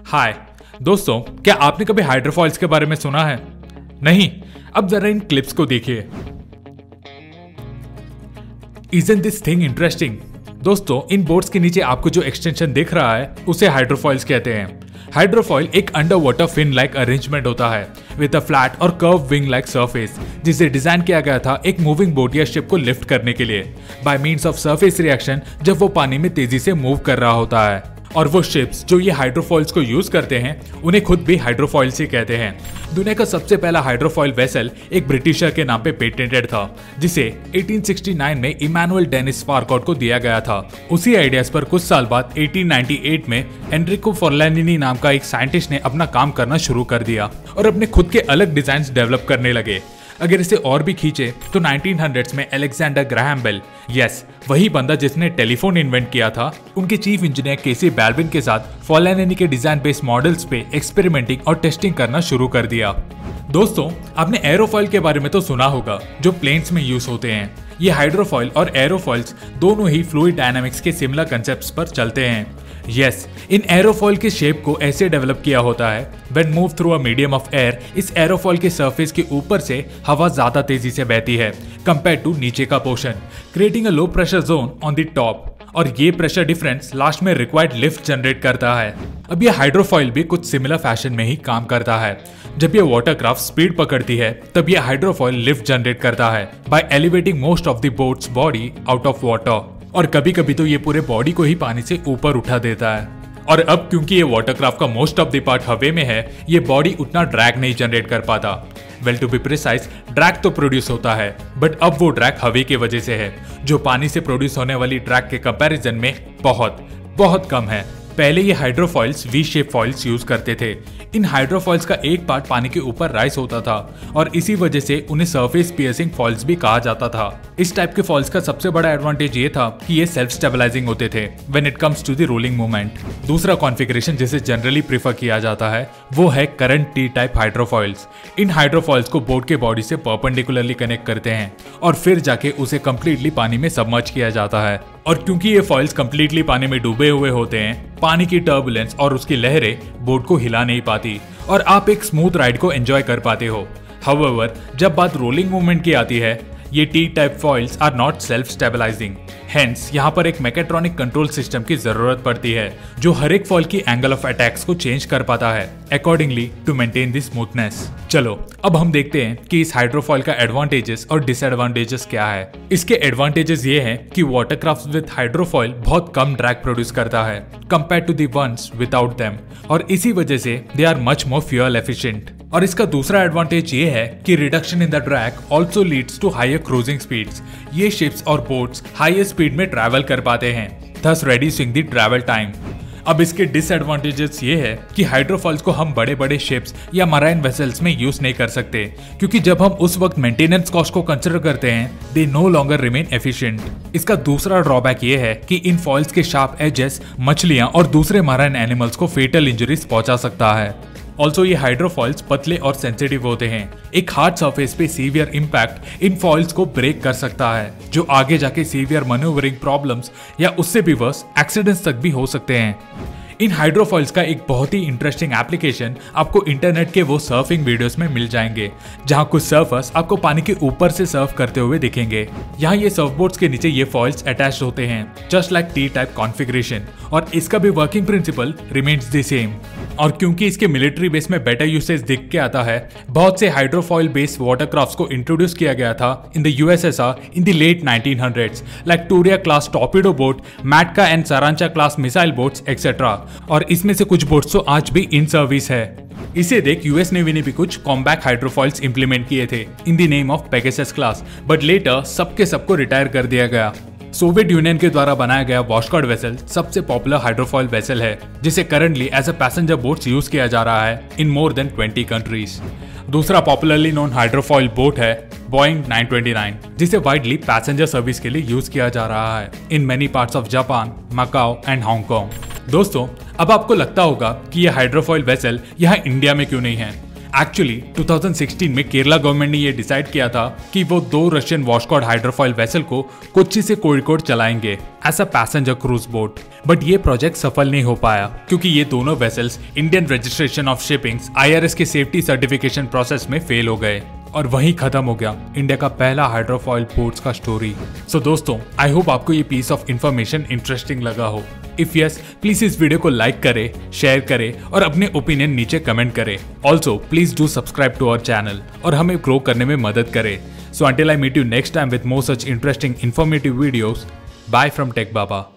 हाय दोस्तों, क्या आपने कभी हाइड्रोफॉइल्स के बारे में सुना है? नहीं? अब जरा इन क्लिप्स को देखिए। Isn't this thing interesting? दोस्तों, इन बोट्स के नीचे आपको जो एक्सटेंशन दिख रहा है उसे हाइड्रोफॉइल्स कहते हैं। हाइड्रोफॉइल एक underwater fin like arrangement होता है विद अ फ्लैट और कर्व विंग लाइक सरफेस, जिसे डिजाइन किया गया था एक मूविंग बोट या शिप को लिफ्ट करने के लिए by means of surface reaction जब वो पानी में तेजी से मूव कर रहा होता है। और वो शिप्स जो ये हाइड्रोफॉइल्स को यूज करते हैं उन्हें खुद भी हाइड्रोफॉइल्स ही कहते हैं। दुनिया का सबसे पहला हाइड्रोफॉइल वेसल एक ब्रिटिशर के नाम पे पेटेंटेड था, जिसे 1869 में इमैनुअल डेनिस फारकोट को दिया गया था। उसी आइडियाज पर कुछ साल बाद 1898 में एनरिको फॉर्लानिनी नाम का एक साइंटिस्ट ने अपना काम करना शुरू कर दिया और अपने खुद के अलग डिजाइन डेवलप करने लगे। अगर इसे और भी खींचे तो 1900s में अलेक्जेंडर ग्राहम बेल, यस वही बंदा जिसने टेलीफोन इन्वेंट किया था, उनके चीफ इंजीनियर केसी बैल्विन के साथ फॉर्लानिनी के डिजाइन बेस्ड मॉडल्स पे एक्सपेरिमेंटिंग और टेस्टिंग करना शुरू कर दिया। दोस्तों, आपने एरोफॉइल के बारे में तो सुना होगा जो प्लेन्स में यूज होते हैं। ये हाइड्रोफॉइल और एरोफॉइल्स दोनों ही फ्लूइड डायनामिक्स के सिमिलर कंसेप्ट्स पर चलते हैं। यस, इन एरोफॉइल के शेप को ऐसे डेवलप किया होता है when move through a medium of air, इस एरोफॉइल के सरफेस के ऊपर से हवा ज्यादा तेजी से बहती है कंपेयर टू नीचे का portion, creating a low pressure zone on the top, और ये प्रेशर डिफरेंस लास्ट में रिक्वायर्ड लिफ्ट जनरेट करता है। अब ये हाइड्रोफॉइल भी कुछ सिमिलर फैशन में ही काम करता है। जब ये वाटरक्राफ्ट स्पीड पकड़ती है तब ये हाइड्रोफॉइल लिफ्ट जनरेट करता है by elevating most of the boat's body out of water, और कभी कभी तो ये पूरे बॉडी को ही पानी से ऊपर उठा देता है। और अब क्योंकि ये वाटरक्राफ्ट का मोस्ट ऑफ द पार्ट हवे में है, ये बॉडी उतना ड्रैग नहीं जनरेट कर पाता। Well to be precise, drag तो प्रोड्यूस होता है बट अब वो ड्रैग हवे की वजह से है, जो पानी से प्रोड्यूस होने वाली ड्रैग के कंपैरिजन में बहुत बहुत कम है। पहले ये हाइड्रोफॉइल्स वी शेप फॉइल्स यूज करते थे। इन हाइड्रोफॉइल्स का एक पार्ट पानी के ऊपर राइज होता था और इसी वजह से उन्हें सरफेस पियर्सिंग फॉइल्स भी कहा जाता था। इस टाइप के फॉइल्स का सबसे बड़ा एडवांटेज ये था कि ये सेल्फ स्टेबलाइजिंग होते थे when it comes to the rolling movement. दूसरा कॉन्फ़िगरेशन जिसे जनरली प्रेफर किया जाता है वो है करंट टी टाइप हाइड्रोफॉइल्स। इन हाइड्रोफॉइल्स को बोट के बॉडी से परपेंडिकुलरली कनेक्ट करते हैं और फिर जाके उसे कंप्लीटली पानी में सबमर्ज किया जाता है। और क्योंकि ये फॉइल्स कंप्लीटली पानी में डूबे हुए होते हैं, पानी की टर्बुलेंस और उसकी लहरें बोट को हिला नहीं पाती और आप एक स्मूथ राइड को एंजॉय कर पाते हो। हाउएवर, जब बात रोलिंग मूवमेंट की आती है, ये T type foils are not self stabilising. Hence यहाँ पर एक मैकेट्रॉनिक कंट्रोल सिस्टम की जरूरत पड़ती है जो हर एक फॉइल की एंगल ऑफ अटैक्स को चेंज कर पाता है accordingly to maintain the smoothness. चलो अब हम देखते हैं कि इस हाइड्रोफॉइल का एडवांटेजेस और डिसएडवांटेजेस क्या है। इसके एडवांटेजेस ये हैं कि वाटरक्राफ्ट विद हाइड्रोफॉइल बहुत कम ड्रैग प्रोड्यूस करता है compare to the ones without them, और इसी वजह से they are much more fuel efficient. और इसका दूसरा एडवांटेज ये है कि reduction in the drag also leads to higher cruising speeds. ये शिप्स और बोट्स हायर स्पीड में ट्रैवल कर पाते हैं, thus reducing the travel time. अब इसके डिसएडवांटेजेस ये है कि हाइड्रोफॉइल्स को हम बड़े बड़े शिप्स या मराइन वेसल्स में यूज नहीं कर सकते, क्योंकि जब हम उस वक्त मेंटेनेंस कॉस्ट को कंसिडर करते हैं, they know longer remain efficient. इसका दूसरा ड्रॉबैक ये है कि इन फॉइल्स के शार्प एजेस मछलियां और दूसरे मराइन एनिमल्स को फेटल इंजरीज पहुंचा सकता है। ऑल्सो ये हाइड्रोफॉइल्स पतले और सेंसिटिव होते हैं। एक हार्ड सरफेस पे सीवियर इम्पैक्ट इन फॉइल्स को ब्रेक कर सकता है, जो आगे जाके सीवियर मैन्यूवरिंग प्रॉब्लम्स या उससे भी वर्स एक्सीडेंट्स तक भी हो सकते हैं। इन हाइड्रोफॉइल्स का एक बहुत ही इंटरेस्टिंग एप्लीकेशन आपको इंटरनेट के वो सर्फिंग वीडियोस में मिल जाएंगे, जहां कुछ सर्फर्स आपको पानी के ऊपर से सर्फ करते हुए दिखेंगे। यहाँ ये सर्फबोर्ड्स के नीचे ये फॉइल्स अटैच्ड होते हैं just like T type configuration, और इसका भी working principle remains the same. और क्योंकि इसके मिलिट्री बेस में बेटर यूसेज दिख के आता है, बहुत से हाइड्रोफॉइल बेस्ड वाटरक्राफ्ट्स को इंट्रोड्यूस किया गया था in the USSR in the late 1900s, like Turya class torpedo boat, Matka and Sarancha class missile boats etcetera. और इसमें से कुछ बोट्स तो आज भी इन सर्विस है। इसे देख यूएस नेवी ने भी कुछ कॉम्बैक्ट हाइड्रोफॉइल्स इंप्लीमेंट किए थे in the name of Pegasus class, but later सबके सबको रिटायर कर दिया गया। सोवियत यूनियन के द्वारा बनाया गया वॉशगार्ड वेसल सबसे पॉपुलर हाइड्रोफॉइल वेसल है, जिसे currently as a passenger boats use किया जा रहा है इन मोर देन 20 कंट्रीज। दूसरा पॉपुलरली नोन हाइड्रोफॉइल बोट है बोइंग 929, जिसे वाइडली पैसेंजर सर्विस के लिए यूज किया जा रहा है in many parts of Japan, Macau and Hong Kong. दोस्तों, अब आपको लगता होगा कि यह हाइड्रोफॉइल वेसल यहाँ इंडिया में क्यों नहीं है। एक्चुअली 2016 में केरला गवर्नमेंट ने यह डिसाइड किया था कि वो 2 रशियन वॉशकॉर्ड हाइड्रोफॉइल वेसल को कोच्चि से कोझिकोड चलाएंगे as a passenger cruise boat. But ये प्रोजेक्ट सफल नहीं हो पाया क्योंकि ये दोनों vessels Indian registration of shippings IRS के सेफ्टी सर्टिफिकेशन प्रोसेस में फेल हो गए और वहीं खत्म हो गया इंडिया का पहला हाइड्रोफॉइल बोट्स का स्टोरी। सो दोस्तों, आई होप आपको ये पीस ऑफ इंफॉर्मेशन इंटरेस्टिंग लगा हो। इफ यस, प्लीज इस वीडियो को लाइक करें, शेयर करें और अपने ओपिनियन नीचे कमेंट करें। Also please do subscribe to our channel और हमें ग्रो करने में मदद करें। So until I meet you next time with more such interesting informative videos, bye from Tech Baba.